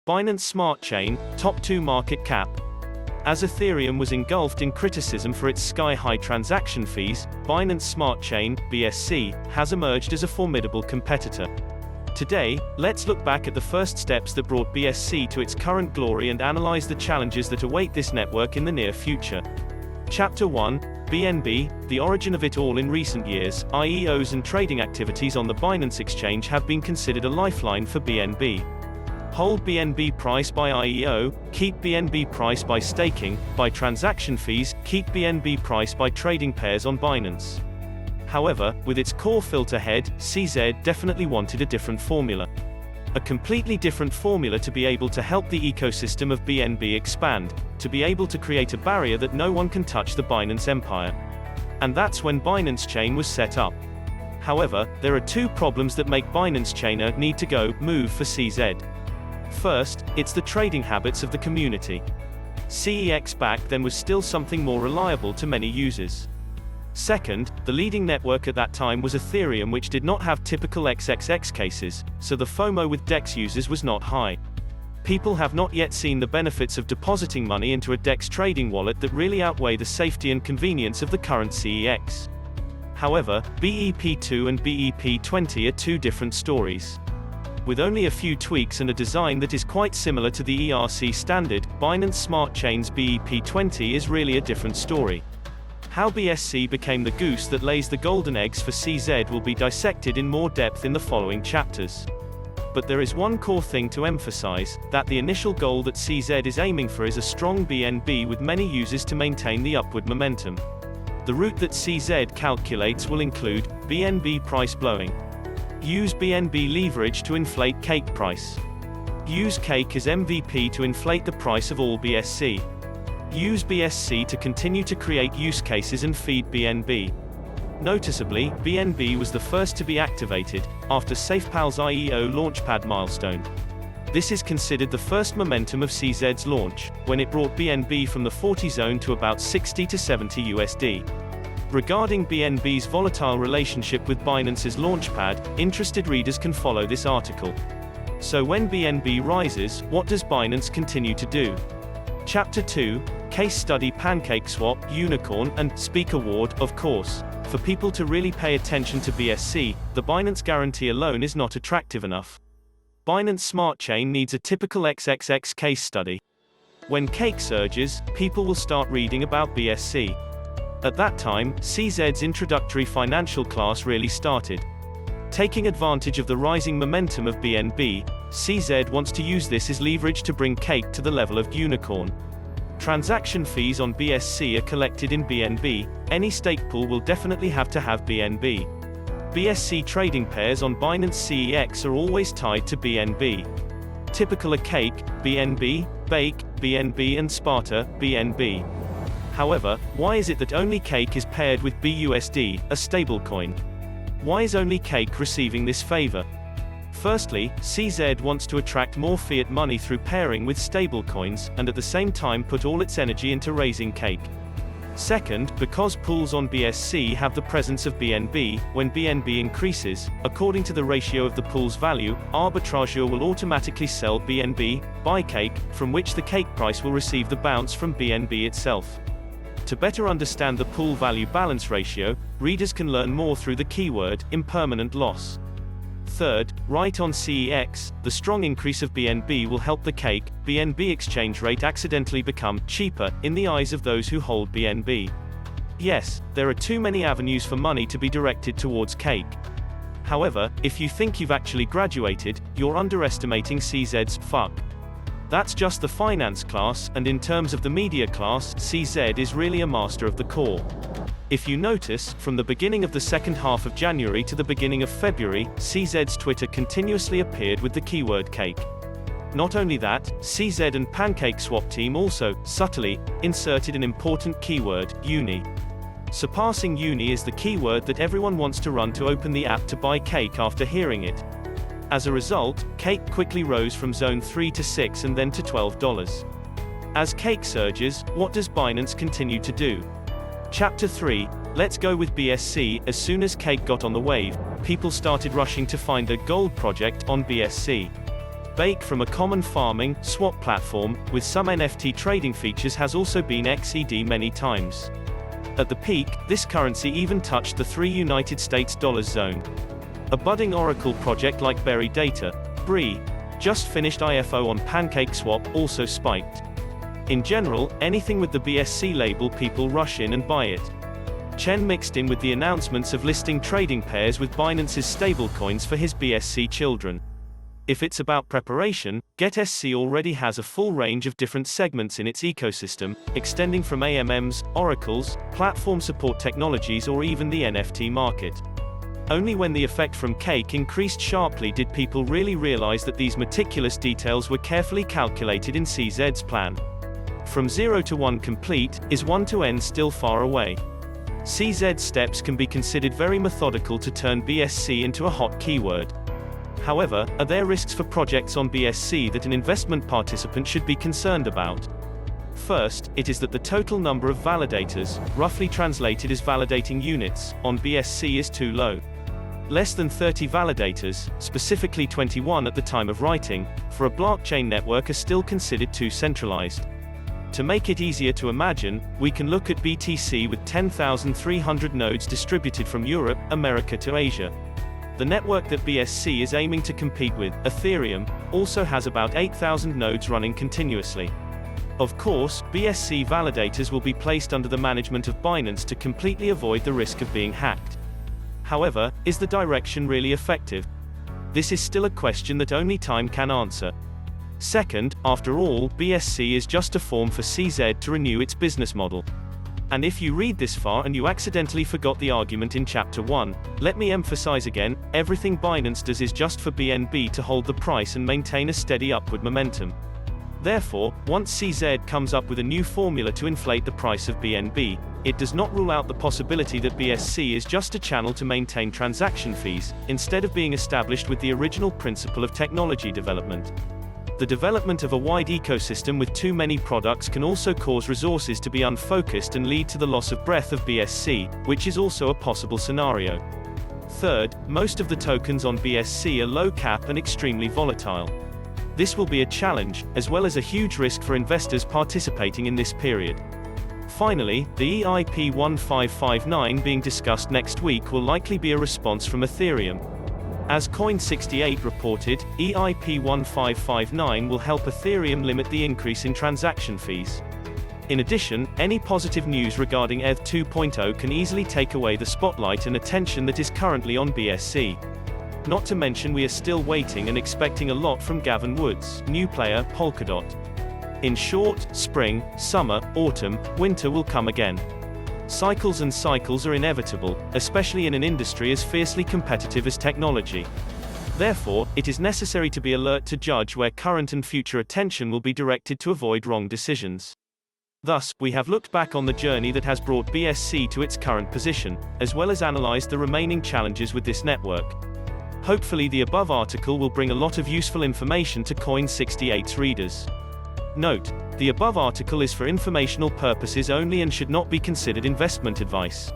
Binance Smart Chain, top 2 market cap. As Ethereum was engulfed in criticism for its sky-high transaction fees, Binance Smart Chain, BSC, has emerged as a formidable competitor. Today, let's look back at the first steps that brought BSC to its current glory and analyze the challenges that await this network in the near future. Chapter 1. BNB, the origin of it all. In recent years, IEOs and trading activities on the Binance exchange have been considered a lifeline for BNB. Hold BNB price by IEO, keep BNB price by staking, by transaction fees, keep BNB price by trading pairs on Binance. However, with its core filter head, CZ definitely wanted a different formula. A completely different formula to be able to help the ecosystem of BNB expand, to be able to create a barrier that no one can touch the Binance empire. And that's when Binance Chain was set up. However, there are two problems that make Binance Chainer need to move for CZ. First, it's the trading habits of the community. CEX back then was still something more reliable to many users. Second, the leading network at that time was Ethereum, which did not have typical XXX cases, so the FOMO with DEX users was not high. People have not yet seen the benefits of depositing money into a DEX trading wallet that really outweigh the safety and convenience of the current CEX. However, BEP2 and BEP20 are two different stories. With only a few tweaks and a design that is quite similar to the ERC standard, Binance Smart Chain's BEP20 is really a different story. How BSC became the goose that lays the golden eggs for CZ will be dissected in more depth in the following chapters. But there is one core thing to emphasize, that the initial goal that CZ is aiming for is a strong BNB with many users to maintain the upward momentum. The route that CZ calculates will include BNB price blowing. Use BNB leverage to inflate cake price. Use cake as MVP to inflate the price of all BSC. Use BSC to continue to create use cases and feed BNB. Noticeably, BNB was the first to be activated, after SafePal's IEO launchpad milestone. This is considered the first momentum of CZ's launch, when it brought BNB from the 40 zone to about 60 to 70 USD. Regarding BNB's volatile relationship with Binance's launchpad, interested readers can follow this article. So when BNB rises, what does Binance continue to do? Chapter 2, Case Study PancakeSwap, Unicorn, and Speak Award. Of course, for people to really pay attention to BSC, the Binance guarantee alone is not attractive enough. Binance Smart Chain needs a typical XXX case study. When cake surges, people will start reading about BSC. At that time, CZ's introductory financial class really started. Taking advantage of the rising momentum of BNB, CZ wants to use this as leverage to bring cake to the level of unicorn. Transaction fees on BSC are collected in BNB, any stake pool will definitely have to have BNB. BSC trading pairs on Binance CEX are always tied to BNB. Typical are cake, BNB, bake, BNB and Sparta, BNB. However, why is it that only cake is paired with BUSD, a stablecoin? Why is only cake receiving this favor? Firstly, CZ wants to attract more fiat money through pairing with stablecoins, and at the same time put all its energy into raising cake. Second, because pools on BSC have the presence of BNB, when BNB increases, according to the ratio of the pool's value, arbitrageur will automatically sell BNB, buy cake, from which the cake price will receive the bounce from BNB itself. To better understand the pool value balance ratio, readers can learn more through the keyword, impermanent loss. Third, right on CEX, the strong increase of BNB will help the cake, BNB exchange rate accidentally become cheaper, in the eyes of those who hold BNB. Yes, there are too many avenues for money to be directed towards cake. However, if you think you've actually graduated, you're underestimating CZ's fuck. That's just the finance class, and in terms of the media class, CZ is really a master of the core. If you notice, from the beginning of the second half of January to the beginning of February, CZ's Twitter continuously appeared with the keyword cake. Not only that, CZ and PancakeSwap team also, subtly, inserted an important keyword, uni. Surpassing uni is the keyword that everyone wants to run to open the app to buy cake after hearing it. As a result, cake quickly rose from zone 3 to 6 and then to $12. As cake surges, what does Binance continue to do? Chapter 3, let's go with BSC. As soon as cake got on the wave, people started rushing to find a gold project on BSC. bake from a common farming, swap platform, with some NFT trading features has also been XED many times. At the peak, this currency even touched the $3 United States zone. A budding Oracle project like Berry Data, BRI, just finished IFO on PancakeSwap, also spiked. In general, anything with the BSC label people rush in and buy it. Chen mixed in with the announcements of listing trading pairs with Binance's stablecoins for his BSC children. If it's about preparation, GetSC already has a full range of different segments in its ecosystem, extending from AMMs, oracles, platform support technologies or even the NFT market. Only when the effect from Cake increased sharply did people really realize that these meticulous details were carefully calculated in CZ's plan. From 0 to 1 complete, is 1 to N still far away? CZ's steps can be considered very methodical to turn BSC into a hot keyword. However, are there risks for projects on BSC that an investment participant should be concerned about? First, it is that the total number of validators, roughly translated as validating units, on BSC is too low. Less than 30 validators, specifically 21 at the time of writing, for a blockchain network are still considered too centralized. To make it easier to imagine, we can look at BTC with 10,300 nodes distributed from Europe, America to Asia. The network that BSC is aiming to compete with, Ethereum, also has about 8,000 nodes running continuously. Of course, BSC validators will be placed under the management of Binance to completely avoid the risk of being hacked. However, is the direction really effective? This is still a question that only time can answer. Second, after all, BSC is just a form for CZ to renew its business model. And if you read this far and you accidentally forgot the argument in Chapter 1, let me emphasize again, everything Binance does is just for BNB to hold the price and maintain a steady upward momentum. Therefore, once CZ comes up with a new formula to inflate the price of BNB, it does not rule out the possibility that BSC is just a channel to maintain transaction fees, instead of being established with the original principle of technology development. The development of a wide ecosystem with too many products can also cause resources to be unfocused and lead to the loss of breadth of BSC, which is also a possible scenario. Third, most of the tokens on BSC are low cap and extremely volatile. This will be a challenge, as well as a huge risk for investors participating in this period. Finally, the EIP 1559 being discussed next week will likely be a response from Ethereum. As Coin68 reported, EIP 1559 will help Ethereum limit the increase in transaction fees. In addition, any positive news regarding ETH 2.0 can easily take away the spotlight and attention that is currently on BSC. Not to mention we are still waiting and expecting a lot from Gavin Woods, new player, Polkadot. In short, spring, summer, autumn, winter will come again. Cycles and cycles are inevitable, especially in an industry as fiercely competitive as technology. Therefore, it is necessary to be alert to judge where current and future attention will be directed to avoid wrong decisions. Thus, we have looked back on the journey that has brought BSC to its current position, as well as analyzed the remaining challenges with this network. Hopefully the above article will bring a lot of useful information to Coin68's readers. Note: the above article is for informational purposes only and should not be considered investment advice.